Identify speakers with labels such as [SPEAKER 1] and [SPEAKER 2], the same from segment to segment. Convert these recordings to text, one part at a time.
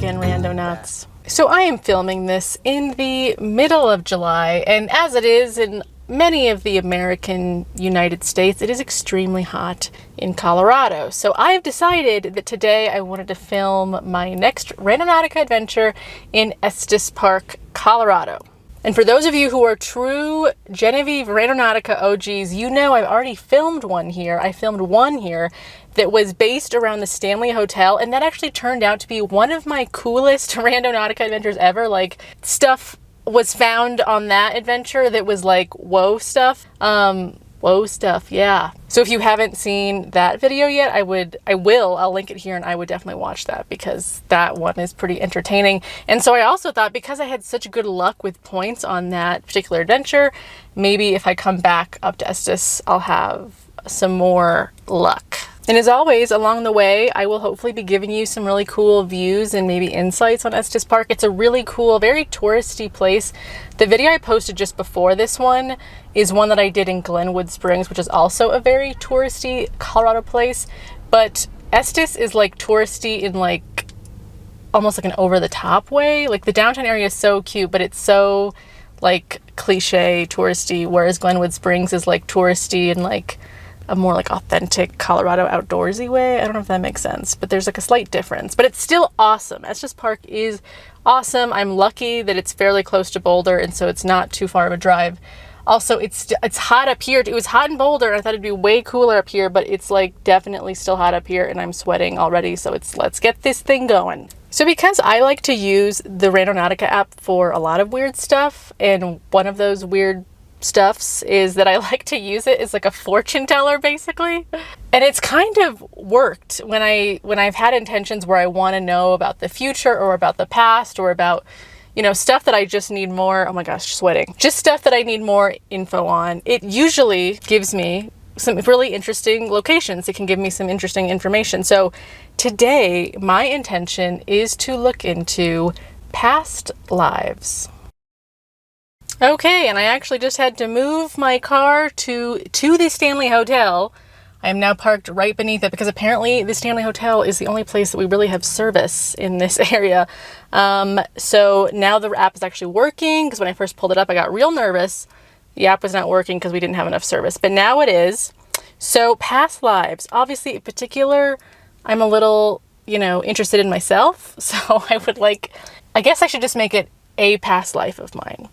[SPEAKER 1] again, Randonauts. So I am filming this in the middle of July, and as it is in many of the American United States, it is extremely hot in Colorado. So I've decided that today I wanted to film my next Randonautica adventure in Estes Park, Colorado. And for those of you who are true Genevieve Randonautica OGs, you know I've already filmed one here. I filmed one here that was based around the Stanley Hotel, and that actually turned out to be one of my coolest Randonautica adventures ever. Like, stuff was found on that adventure that was like, whoa stuff. Whoa stuff, yeah. So if you haven't seen that video yet, I'll link it here, and I would definitely watch that because that one is pretty entertaining. And so I also thought, because I had such good luck with points on that particular adventure, maybe if I come back up to Estes, I'll have some more luck. And as always, along the way, I will hopefully be giving you some really cool views and maybe insights on Estes Park. It's a really cool, very touristy place. The video I posted just before this one is one that I did in Glenwood Springs, which is also a very touristy Colorado place. But Estes is like touristy in like almost like an over-the-top way. Like, the downtown area is so cute, but it's so like cliche touristy, whereas Glenwood Springs is like touristy and like a more like authentic Colorado outdoorsy way. I don't know if that makes sense, but there's like a slight difference, but it's still awesome. Estes Park is awesome. I'm lucky that it's fairly close to Boulder, and so it's not too far of a drive. Also, it's hot up here. It was hot in Boulder, and I thought it'd be way cooler up here, but it's like definitely still hot up here, and I'm sweating already. So let's get this thing going. So because I like to use the Randonautica app for a lot of weird stuff, and one of those weird stuffs is that I like to use it as like a fortune teller, basically. And it's kind of worked when I've had intentions where I want to know about the future or about the past or about, you know, stuff that I just need more, oh my gosh, sweating. Just stuff that I need more info on. It usually gives me some really interesting locations. It can give me some interesting information. So today, my intention is to look into past lives. Okay, and I actually just had to move my car to the Stanley Hotel. I am now parked right beneath it because apparently the Stanley Hotel is the only place that we really have service in this area. So now the app is actually working, because when I first pulled it up, I got real nervous. The app was not working because we didn't have enough service, but now it is. So past lives, obviously in particular, I'm a little, interested in myself. So I guess I should just make it a past life of mine.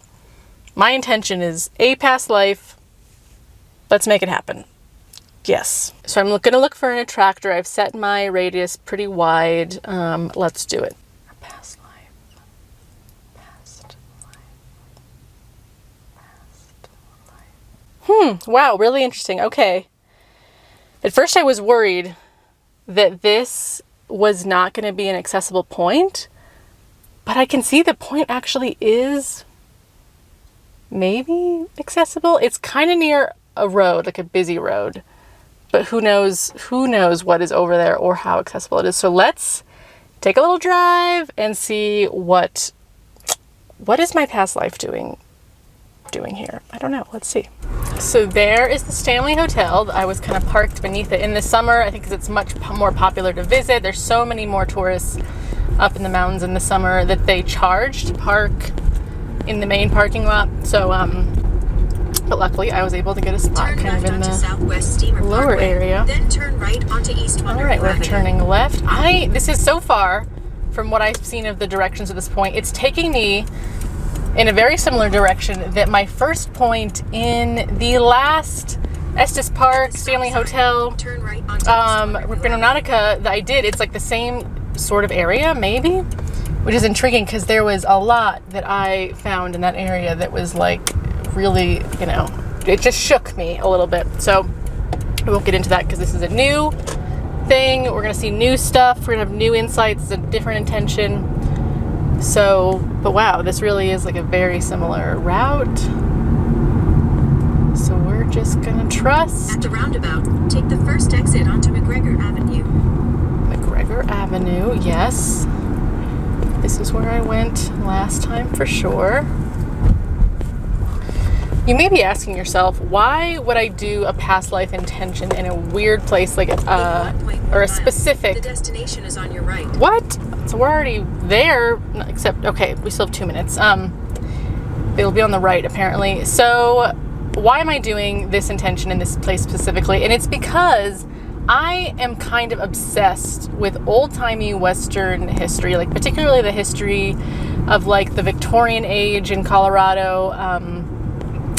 [SPEAKER 1] My intention is a past life. Let's make it happen. Yes. So I'm going to look for an attractor. I've set my radius pretty wide. Let's do it. Past life. Past life. Past life. Wow, really interesting. Okay. At first I was worried that this was not going to be an accessible point, but I can see the point actually is maybe accessible. It's kind of near a road, like a busy road, but who knows what is over there or how accessible it is. So let's take a little drive and see what is my past life doing here. I don't know. Let's see. So there is the Stanley Hotel. I was kind of parked beneath it in the summer, I think, because it's much more popular to visit. There's so many more tourists up in the mountains in the summer that they charge to park in the main parking lot. So, but luckily I was able to get a spot kind of in the lower area.
[SPEAKER 2] Then turn right onto East
[SPEAKER 1] All right, we're turning left. This is so far from what I've seen of the directions at this point, it's taking me in a very similar direction that my first point in the last Estes Park, Stanley Hotel, Randonautica that I did. It's like the same sort of area, maybe, which is intriguing because there was a lot that I found in that area that was like really, it just shook me a little bit. So we won't get into that because this is a new thing. We're going to see new stuff. We're going to have new insights. It's a different intention. So, but wow, this really is like a very similar route. So we're just going to trust.
[SPEAKER 2] At the roundabout, take the first exit onto McGregor Avenue.
[SPEAKER 1] McGregor Avenue, yes. This is where I went last time for sure. You may be asking yourself, why would I do a past life intention in a weird place like or a specific...
[SPEAKER 2] The destination is on your right.
[SPEAKER 1] What? So we're already there, except, okay, we still have 2 minutes. It'll be on the right, apparently. So why am I doing this intention in this place specifically? And it's because I am kind of obsessed with old-timey Western history, like particularly the history of like the Victorian age in Colorado,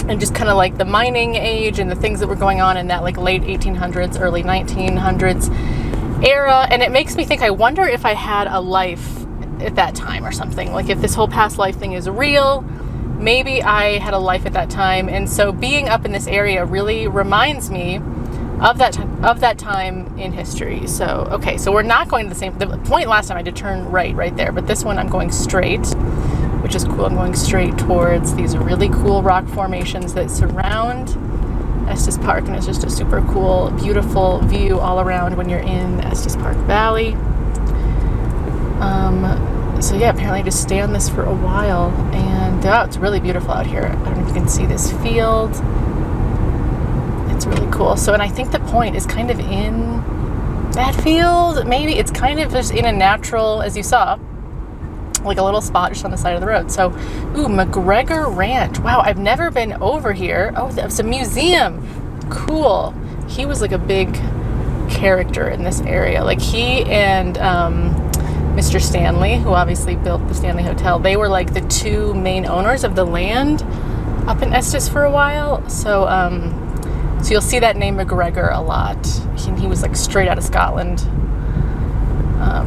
[SPEAKER 1] and just kind of like the mining age and the things that were going on in that like late 1800s, early 1900s era. And it makes me think, I wonder if I had a life at that time or something. Like if this whole past life thing is real, maybe I had a life at that time. And so being up in this area really reminds me of that time in history. So, okay, so we're not going to the point last time I did turn right there, but this one I'm going straight, which is cool. I'm going straight towards these really cool rock formations that surround Estes Park, and it's just a super cool, beautiful view all around when you're in the Estes Park Valley. So yeah, apparently I just stay on this for a while, and it's really beautiful out here. I don't know if you can see this field. It's really cool. So, and I think the point is kind of in that field. Maybe it's kind of just in a natural, as you saw, like a little spot just on the side of the road. So, McGregor Ranch. Wow, I've never been over here. Oh, it's a museum. Cool. He was like a big character in this area. Like he and Mr. Stanley, who obviously built the Stanley Hotel, they were like the two main owners of the land up in Estes for a while. So, so you'll see that name McGregor a lot. He was like straight out of Scotland.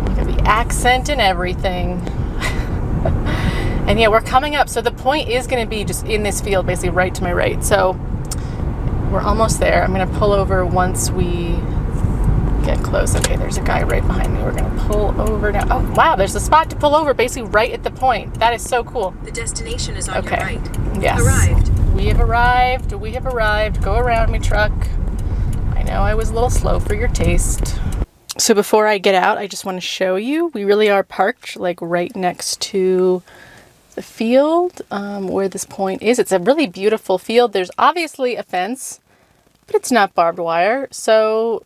[SPEAKER 1] Look at the accent and everything. And yeah, we're coming up. So the point is going to be just in this field, basically right to my right. So we're almost there. I'm going to pull over once we get close. Okay, there's a guy right behind me. We're going to pull over now. Oh, wow, there's a spot to pull over basically right at the point. That is so cool.
[SPEAKER 2] The destination is on your right.
[SPEAKER 1] Yes.
[SPEAKER 2] Arrived.
[SPEAKER 1] We have arrived. We have arrived. Go around me, truck. I know I was a little slow for your taste. So before I get out, I just want to show you, we really are parked like right next to the field where this point is. It's a really beautiful field. There's obviously a fence, but it's not barbed wire. So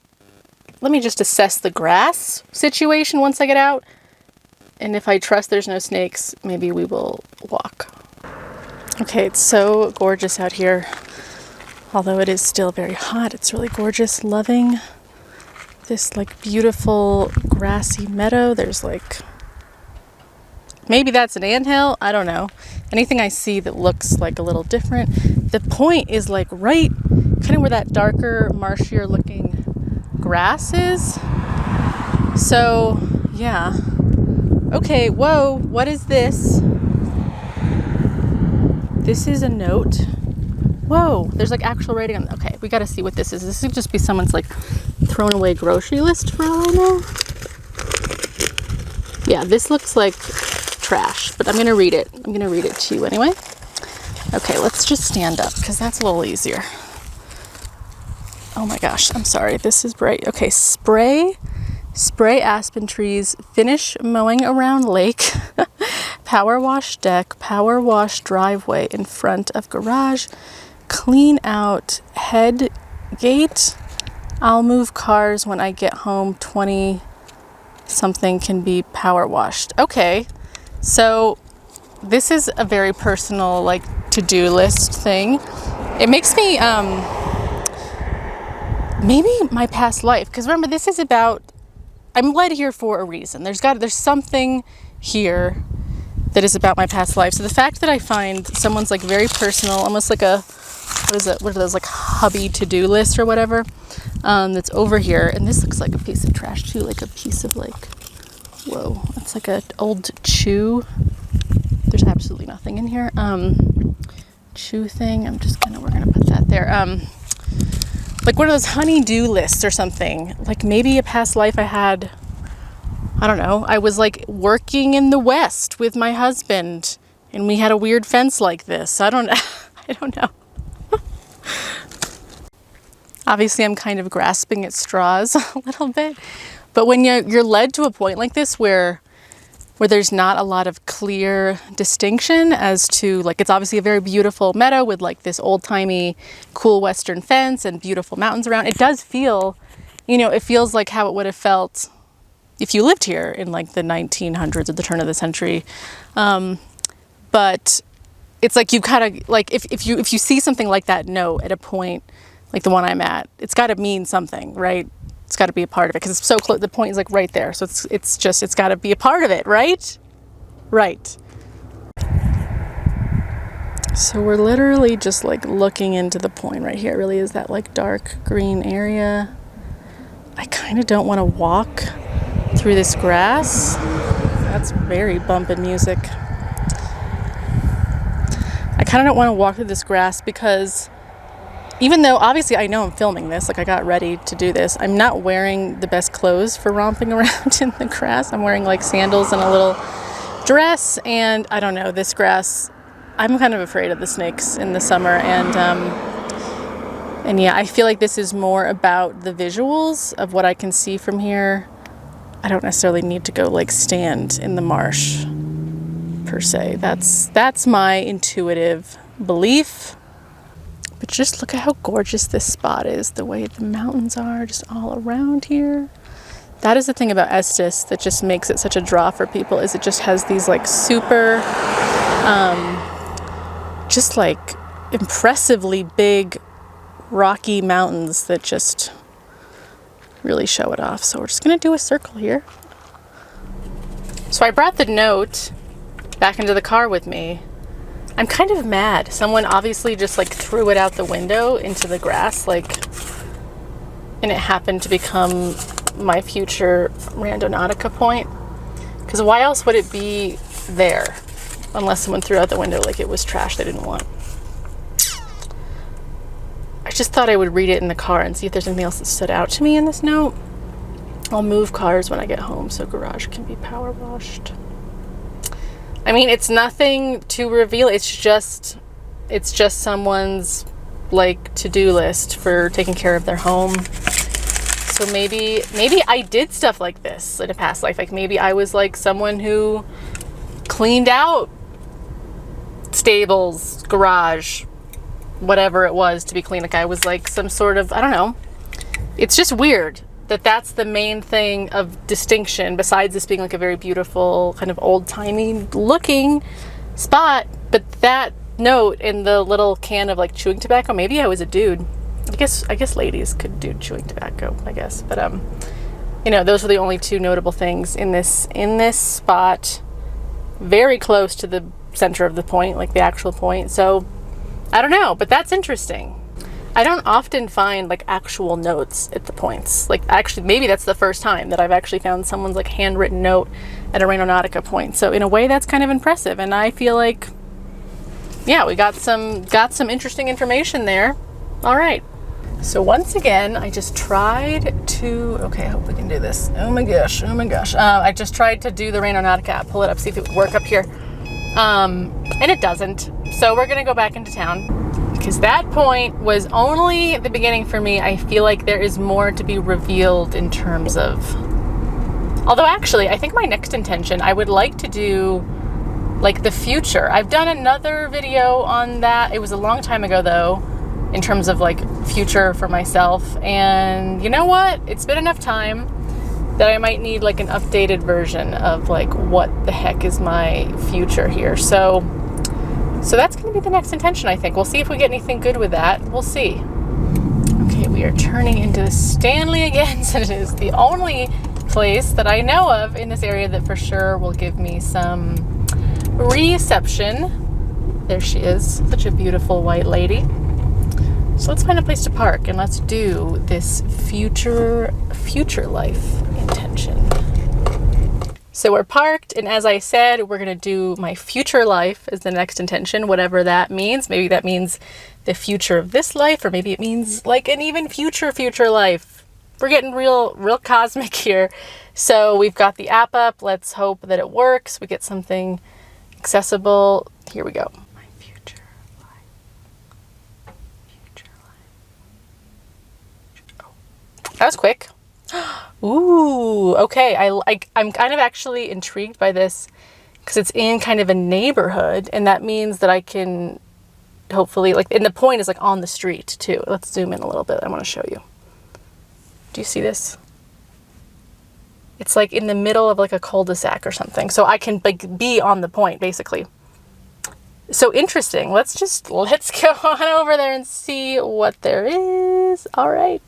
[SPEAKER 1] let me just assess the grass situation once I get out. And if I trust there's no snakes, maybe we will walk. Okay, it's so gorgeous out here. Although it is still very hot, it's really gorgeous. Loving this like beautiful grassy meadow. There's like, maybe that's an anthill, I don't know. Anything I see that looks like a little different. The point is like right kind of where that darker, marshier looking grass is. So yeah. Okay, whoa, what is this? This is a note. Whoa, there's like actual writing on. Okay, we gotta see what this is. This could just be someone's like thrown away grocery list for all I know. Yeah, this looks like trash, but I'm gonna read it. I'm gonna read it to you anyway. Okay, let's just stand up because that's a little easier. Oh my gosh, I'm sorry. This is bright. Okay, spray aspen trees, finish mowing around lake, power wash deck, power wash driveway in front of garage, clean out head gate. I'll move cars when I get home. 20 something can be power washed. Okay, so this is a very personal like to-do list thing. It makes me maybe my past life, because remember this is about, I'm led here for a reason. There's something here that is about my past life. So the fact that I find someone's like very personal, almost like a, what are those like hubby to-do list or whatever, that's over here. And this looks like a piece of trash too, like a piece of like, whoa, it's like an old chew. There's absolutely nothing in here. Chew thing. We're gonna put that there. Like one of those honey-do lists or something. Like maybe a past life I had, I don't know, I was like working in the West with my husband and we had a weird fence like this. I don't know. Obviously I'm kind of grasping at straws a little bit. But when you're led to a point like this where there's not a lot of clear distinction as to, like, it's obviously a very beautiful meadow with like this old-timey cool Western fence and beautiful mountains around. It does feel, it feels like how it would have felt, if you lived here in like the 1900s at the turn of the century. But it's like you kind of like if you see something like that note at a point like the one I'm at, it's got to mean something, right? It's got to be a part of it because it's so close. The point is like right there, so it's got to be a part of it, right? Right. So we're literally just like looking into the point right here. It really is that like dark green area. I kind of don't want to walk through this grass. That's very bumping music. I kind of don't want to walk through this grass because even though obviously I know I'm filming this, like I got ready to do this, I'm not wearing the best clothes for romping around in the grass. I'm wearing like sandals and a little dress, and I don't know, this grass, I'm kind of afraid of the snakes in the summer, and yeah, I feel like this is more about the visuals of what I can see from here. I don't necessarily need to go like stand in the marsh per se. That's my intuitive belief. But just look at how gorgeous this spot is, the way the mountains are just all around here. That is the thing about Estes that just makes it such a draw for people, is it just has these like super, just like impressively big rocky mountains that just really show it off. So we're just gonna do a circle here. So I brought the note back into the car with me. I'm kind of mad. Someone obviously just like threw it out the window into the grass, like, and it happened to become my future Randonautica point. Because why else would it be there unless someone threw out the window like it was trash they didn't want? I just thought I would read it in the car and see if there's anything else that stood out to me in this note. I'll move cars when I get home so garage can be power washed. I mean, it's nothing to reveal. It's just someone's like to-do list for taking care of their home. So maybe I did stuff like this in a past life. Like maybe I was like someone who cleaned out stables, garage, whatever it was to be clean. Like I was like some sort of, I don't know. It's just weird that that's the main thing of distinction, besides this being like a very beautiful kind of old-timey looking spot. But that note in the little can of like chewing tobacco, maybe I was a dude. I guess ladies could do chewing tobacco, I guess. But you know, those were the only two notable things in this spot, very close to the center of the point, like the actual point. So I don't know, but that's interesting. I don't often find like actual notes at the points. Like actually, maybe that's the first time that I've actually found someone's like handwritten note at a Randonautica point. So in a way, that's kind of impressive. And I feel like, yeah, we got some interesting information there. All right. So once again, I just tried to, okay, I hope we can do this. Oh my gosh. I just tried to do the Randonautica app, pull it up, see if it would work up here. And it doesn't. So we're gonna go back into town because that point was only the beginning for me. I feel like there is more to be revealed in terms of, although actually I think my next intention, I would like to do like the future. I've done another video on that. It was a long time ago though, in terms of like future for myself. And you know what? It's been enough time that I might need like an updated version of like what the heck is my future here. So that's going to be the next intention, I think. We'll see if we get anything good with that. We'll see. Okay, we are turning into Stanley again, since it is the only place that I know of in this area that for sure will give me some reception. There she is, such a beautiful white lady. So let's find a place to park and let's do this future life intention. So we're parked, and as I said, we're gonna do my future life as the next intention, whatever that means. Maybe that means the future of this life, or maybe it means like an even future life. We're getting real cosmic here. So we've got the app up. Let's hope that it works. We get something accessible. Here we go. My future life. Oh, that was quick. Ooh, okay. I'm kind of actually intrigued by this because it's in kind of a neighborhood, and that means that I can hopefully, like, and the point is like on the street too. Let's zoom in a little bit. I want to show you. Do you see this? It's like in the middle of like a cul-de-sac or something. So I can like be on the point basically. So interesting. Let's go on over there and see what there is. All right.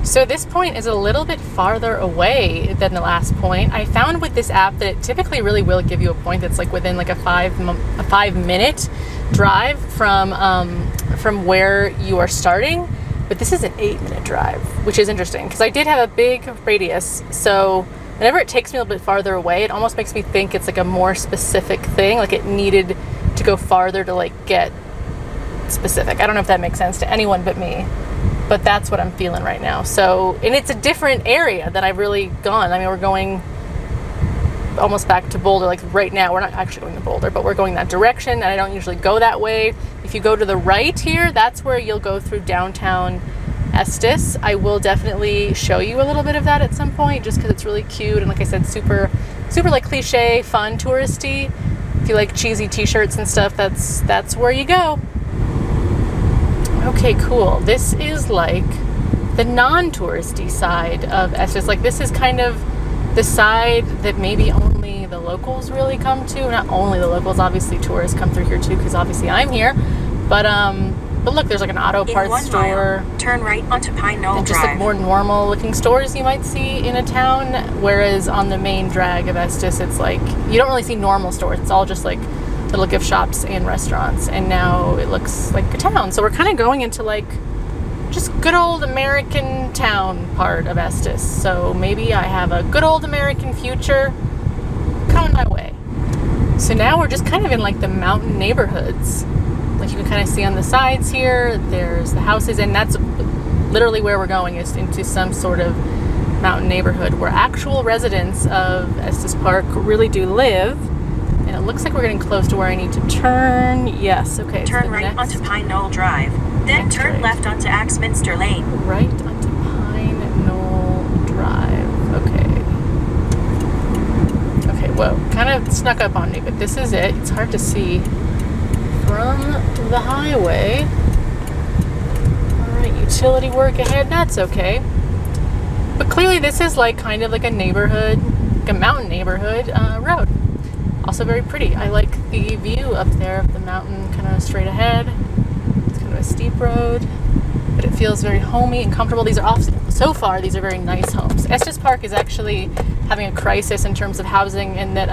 [SPEAKER 1] So this point is a little bit farther away than the last point. I found with this app that it typically really will give you a point that's like within like a 5-minute drive from where you are starting. But this is an 8-minute drive, which is interesting because I did have a big radius. So whenever it takes me a little bit farther away, it almost makes me think it's like a more specific thing. Like it needed to go farther to like get specific. I don't know if that makes sense to anyone but me. But that's what I'm feeling right now. So, and it's a different area that I've really gone. I mean, we're going almost back to Boulder. Like right now, we're not actually going to Boulder, but we're going that direction. And I don't usually go that way. If you go to the right here, that's where you'll go through downtown Estes. I will definitely show you a little bit of that at some point, just because it's really cute. And like I said, super like cliche, fun, touristy. If you like cheesy t-shirts and stuff, that's where you go. Okay, cool. This is like the non-touristy side of Estes. Like this is kind of the side that maybe only the locals really come to. Not only the locals, obviously tourists come through here too, because obviously I'm here. But look, there's like an auto parts store.
[SPEAKER 2] Turn right onto Pine Knoll
[SPEAKER 1] and
[SPEAKER 2] Drive.
[SPEAKER 1] just like more normal looking stores you might see in a town. Whereas on the main drag of Estes, it's like you don't really see normal stores. It's all just like little gift shops and restaurants, and now it looks like a town. So we're kind of going into like just good old American town part of Estes. So maybe I have a good old American future coming my way. So now we're just kind of in like the mountain neighborhoods. Like you can kind of see on the sides here, there's the houses, and that's literally where we're going, is into some sort of mountain neighborhood where actual residents of Estes Park really do live. And it looks like we're getting close to where I need to turn. Yes, okay.
[SPEAKER 2] Turn right onto Pine Knoll Drive. Then turn left onto Axminster Lane.
[SPEAKER 1] Right onto Pine Knoll Drive. Okay. Okay, whoa. Kind of snuck up on me, but this is it. It's hard to see from the highway. Alright, utility work ahead. That's okay. But clearly this is like kind of like a neighborhood, like a mountain neighborhood road. Also very pretty. I like the view up there of the mountain kind of straight ahead. It's kind of a steep road, but it feels very homey and comfortable. These are all, so far, these are very nice homes. Estes Park is actually having a crisis in terms of housing, and that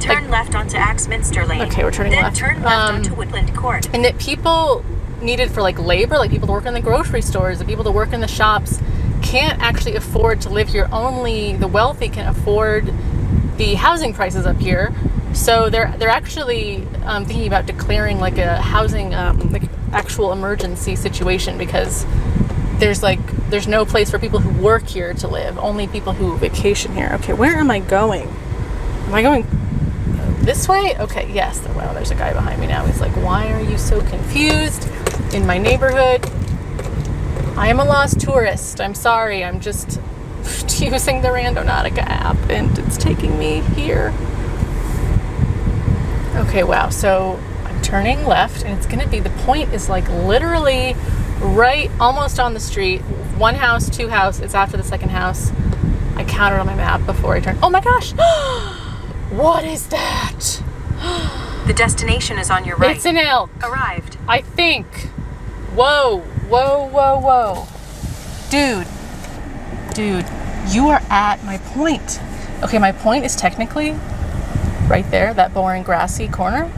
[SPEAKER 2] turn left onto Axminster Lane.
[SPEAKER 1] Okay, we're turning left.
[SPEAKER 2] Then turn left onto Woodland Court.
[SPEAKER 1] And that people needed for like labor, like people to work in the grocery stores, the people to work in the shops, can't actually afford to live here. Only the wealthy can afford the housing prices up here. So they're actually thinking about declaring like a housing like actual emergency situation, because there's no place for people who work here to live, only people who vacation here. Okay, where am I going? Am I going this way? Okay, yes. Wow, there's a guy behind me now. He's like, why are you so confused in my neighborhood? I am a lost tourist. I'm sorry. I'm just using the Randonautica app and it's taking me here. Okay, wow. So I'm turning left and it's going to be, the point is like literally right almost on the street. One house, two house. It's after the second house. I counted on my map before I turned. Oh my gosh. What is that?
[SPEAKER 2] The destination is on your right.
[SPEAKER 1] It's an elk.
[SPEAKER 2] Arrived.
[SPEAKER 1] I think. Whoa, whoa, whoa, whoa. Dude, you are at my point. Okay, my point is technically right there, that boring grassy corner.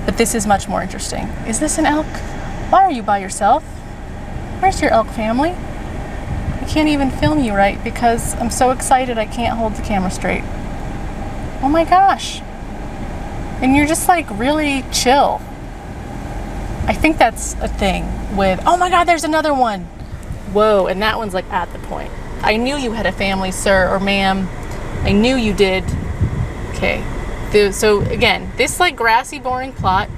[SPEAKER 1] But this is much more interesting. Is this an elk? Why are you by yourself? Where's your elk family? I can't even film you right because I'm so excited I can't hold the camera straight. Oh my gosh. And you're just like really chill. I think that's a thing with, oh my God, there's another one. Whoa, and that one's like at the point. I knew you had a family, sir or ma'am. I knew you did. Okay. So again, this like grassy, boring plot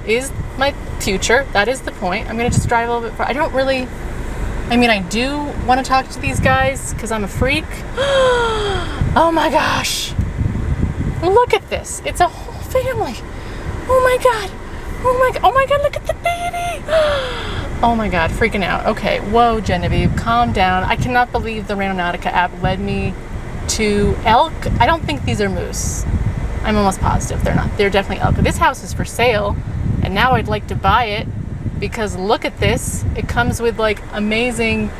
[SPEAKER 1] is my future. That is the point. I'm going to just drive a little bit far. I do want to talk to these guys because I'm a freak. Oh my gosh. Look at this. It's a whole family. Oh my God. Oh my God, look at the baby. Oh my God, freaking out. Okay, whoa, Genevieve, calm down. I cannot believe the Randonautica app led me to elk. I don't think these are moose. I'm almost positive they're not. They're definitely elk. This house is for sale, and now I'd like to buy it because look at this. It comes with like amazing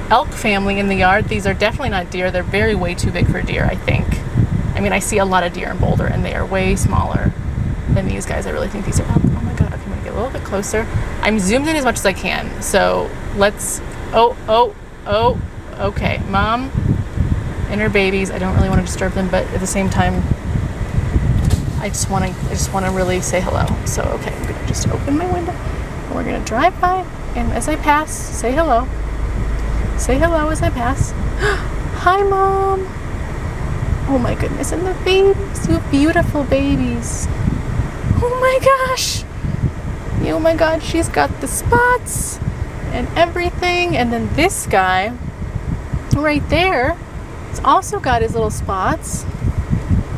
[SPEAKER 1] elk family in the yard. These are definitely not deer. They're way too big for deer, I think. I mean, I see a lot of deer in Boulder, and they are way smaller than these guys. I really think these are elk. Oh my God, okay, I'm gonna get a little bit closer. I'm zoomed in as much as I can, so let's, okay, Mom and her babies. I don't really want to disturb them, but at the same time, I just want to really say hello. So, okay, I'm gonna just open my window, and we're gonna drive by, and as I pass, say hello. Say hello as I pass. Hi, Mom. Oh my goodness, and the babies, you have beautiful babies. Oh my gosh. Oh my God, she's got the spots and everything. And then this guy right there has also got his little spots.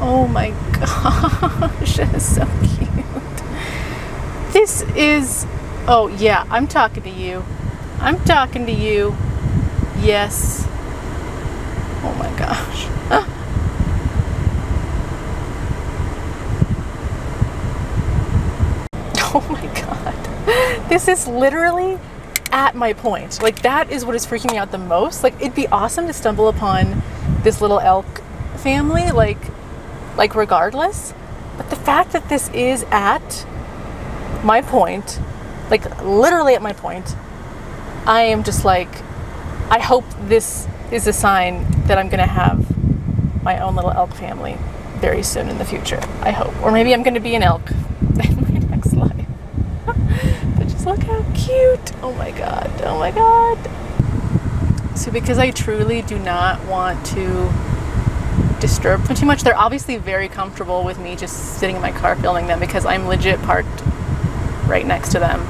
[SPEAKER 1] Oh my gosh, that is so cute. This is, oh yeah, I'm talking to you. I'm talking to you. Yes. Oh my gosh. Oh my God. This is literally at my point. Like, that is what is freaking me out the most. Like, it'd be awesome to stumble upon this little elk family, like regardless. But the fact that this is at my point, like literally at my point, I am just like, I hope this is a sign that I'm gonna have my own little elk family very soon in the future. I hope. Or maybe I'm gonna be an elk in my next life. But just look how cute. Oh my God. Oh my God. So because I truly do not want to disturb them too much, they're obviously very comfortable with me just sitting in my car filming them because I'm legit parked right next to them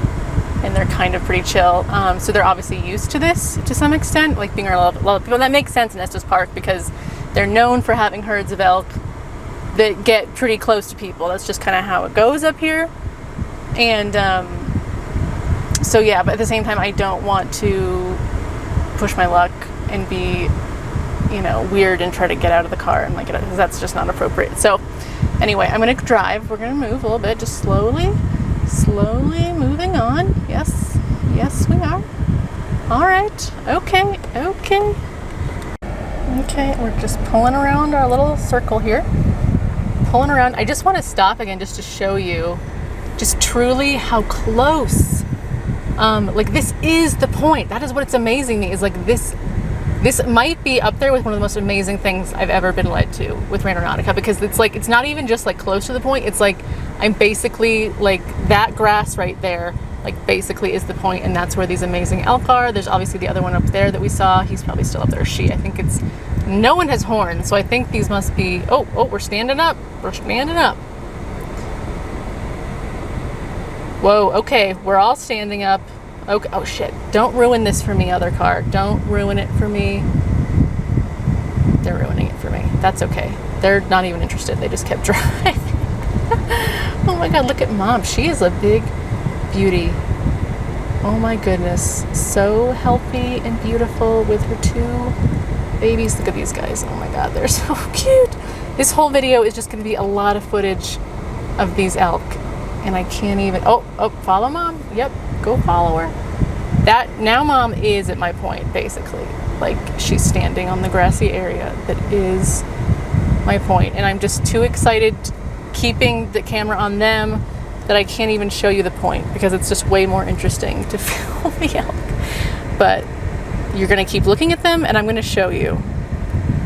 [SPEAKER 1] and they're kind of pretty chill. So they're obviously used to this to some extent, like being around a lot of people. That makes sense in Estes Park because they're known for having herds of elk that get pretty close to people. That's just kind of how it goes up here. And so yeah, but at the same time, I don't want to push my luck and be, you know, weird and try to get out of the car and like, because that's just not appropriate. So anyway, I'm going to drive. We're going to move a little bit, just slowly moving on. Yes, we are. All right. Okay. We're just pulling around our little circle here. Pulling around. I just want to stop again just to show you just truly how close. Like, this is the point. That is what's amazing me, is like this might be up there with one of the most amazing things I've ever been led to with Randonautica, because it's like, it's not even just like close to the point. It's like, I'm basically like that grass right there, like basically is the point, and that's where these amazing elk are. There's obviously the other one up there that we saw. He's probably still up there. She, I think it's, no one has horns, so I think these must be, oh, we're standing up. Whoa, okay, we're all standing up. Okay, oh shit, don't ruin this for me, other car. Don't ruin it for me. They're ruining it for me. That's okay. They're not even interested. They just kept driving. Oh my God, look at Mom. She is a big beauty. Oh my goodness. So healthy and beautiful with her two babies. Look at these guys. Oh my God, they're so cute. This whole video is just going to be a lot of footage of these elk. And I can't even, oh, follow Mom. Yep, go follow her. That, now Mom is at my point, basically. Like, she's standing on the grassy area that is my point. And I'm just too excited keeping the camera on them that I can't even show you the point, because it's just way more interesting to film the elk. But you're gonna keep looking at them, and I'm gonna show you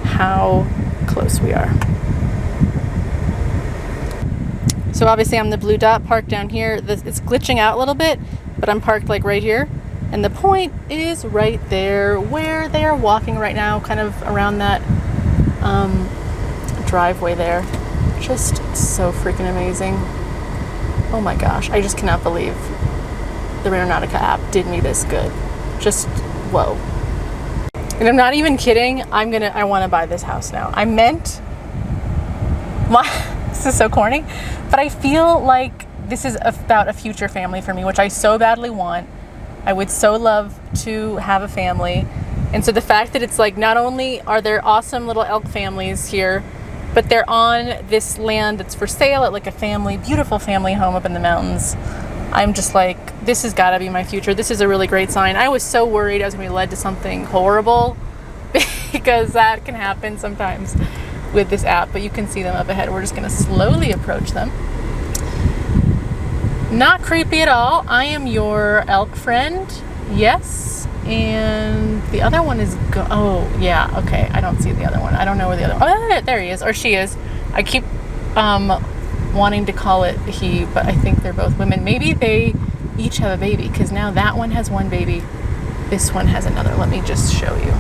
[SPEAKER 1] how close we are. So obviously I'm the blue dot parked down here. It's glitching out a little bit, but I'm parked like right here. And the point is right there where they are walking right now, kind of around that driveway there. Just so freaking amazing. Oh my gosh, I just cannot believe the Randonautica app did me this good. Just, whoa. And I'm not even kidding, I want to buy this house now. I meant, this is so corny, but I feel like this is about a future family for me, which I so badly want. I would so love to have a family. And so the fact that it's like, not only are there awesome little elk families here, but they're on this land that's for sale at like a family, beautiful family home up in the mountains. I'm just like, this has got to be my future. This is a really great sign. I was so worried I was going to be led to something horrible because that can happen sometimes with this app, but you can see them up ahead. We're just going to slowly approach them. Not creepy at all. I am your elk friend. Yes. And the other one is oh yeah, okay. I don't see the other one. I don't know where the other one. Oh, there he is, or she is. I keep wanting to call it he, but I think they're both women. Maybe they each have a baby, because now that one has one baby, this one has another. Let me just show you.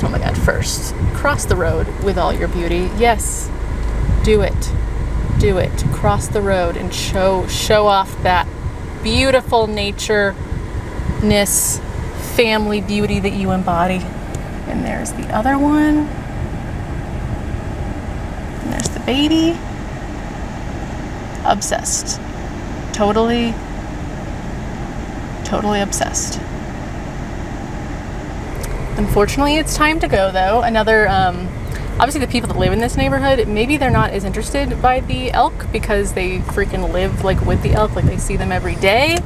[SPEAKER 1] Oh my god, first, cross the road with all your beauty. Yes, do it. Do it. Cross the road and show off that beautiful nature-ness, family beauty that you embody. And there's the other one. And there's the baby. Obsessed. Totally obsessed. Unfortunately, it's time to go though. Another, obviously the people that live in this neighborhood, maybe they're not as interested by the elk because they freaking live like with the elk, like they see them every day.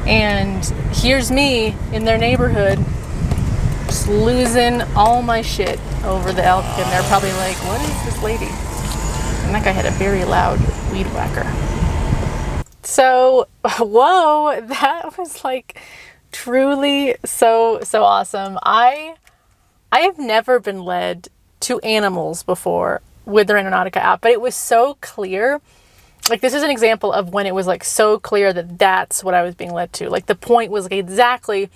[SPEAKER 1] And here's me in their neighborhood just losing all my shit over the elk, and they're probably like, what is this lady? And that guy had a very loud weed whacker. So, whoa, that was like truly so awesome. I have never been led to animals before with the Randonautica app, but it was so clear. Like, this is an example of when it was like so clear that that's what I was being led to. Like, the point was like exactly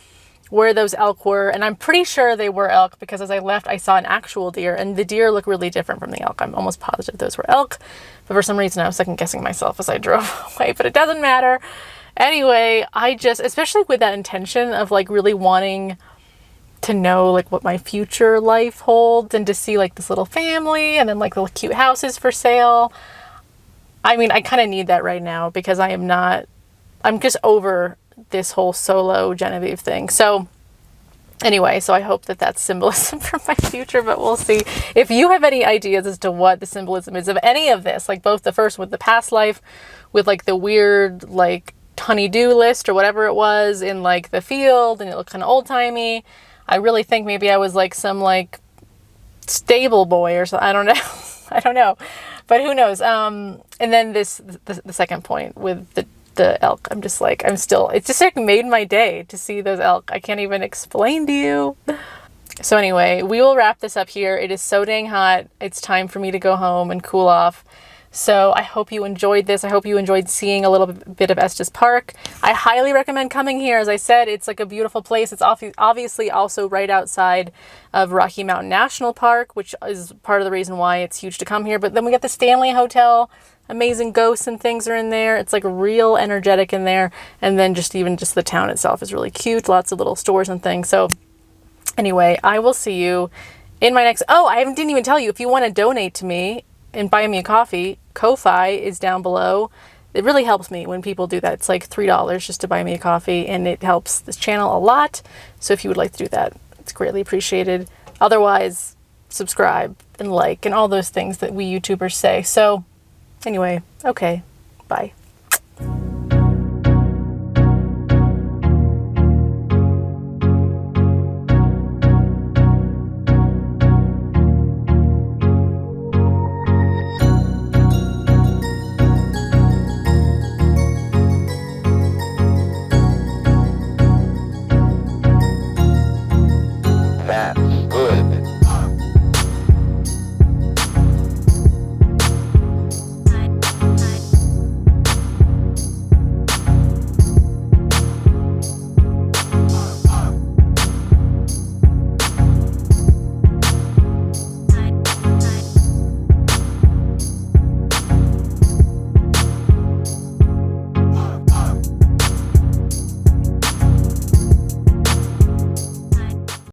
[SPEAKER 1] where those elk were, and I'm pretty sure they were elk because as I left I saw an actual deer, and the deer look really different from the elk. I'm almost positive those were elk, but for some reason I was second guessing myself as I drove away, but it doesn't matter. Anyway, I just, especially with that intention of like really wanting to know like what my future life holds and to see like this little family and then like the cute houses for sale. I mean, I kind of need that right now because I'm just over this whole solo Genevieve thing. So anyway, so I hope that that's symbolism for my future, but we'll see. If you have any ideas as to what the symbolism is of any of this, like both the first with the past life, with like the weird like honey-do list or whatever it was in like the field and it looked kind of old-timey. I really think maybe I was like some like stable boy or something. I don't know. I don't know, but who knows? And then the second point with the elk, I'm just like, it's just like made my day to see those elk. I can't even explain to you. So anyway, we will wrap this up here. It is so dang hot. It's time for me to go home and cool off. So I hope you enjoyed this. I hope you enjoyed seeing a little bit of Estes Park. I highly recommend coming here. As I said, it's like a beautiful place. It's obviously also right outside of Rocky Mountain National Park, which is part of the reason why it's huge to come here. But then we got the Stanley Hotel. Amazing ghosts and things are in there. It's like real energetic in there. And then just the town itself is really cute. Lots of little stores and things. So anyway, I will see you in my next... Oh, I didn't even tell you. If you want to donate to me and buy me a coffee, Ko-Fi is down below. It really helps me when people do that. It's like $3 just to buy me a coffee, and it helps this channel a lot. So if you would like to do that, it's greatly appreciated. Otherwise, subscribe and like and all those things that we YouTubers say. So anyway, okay, bye.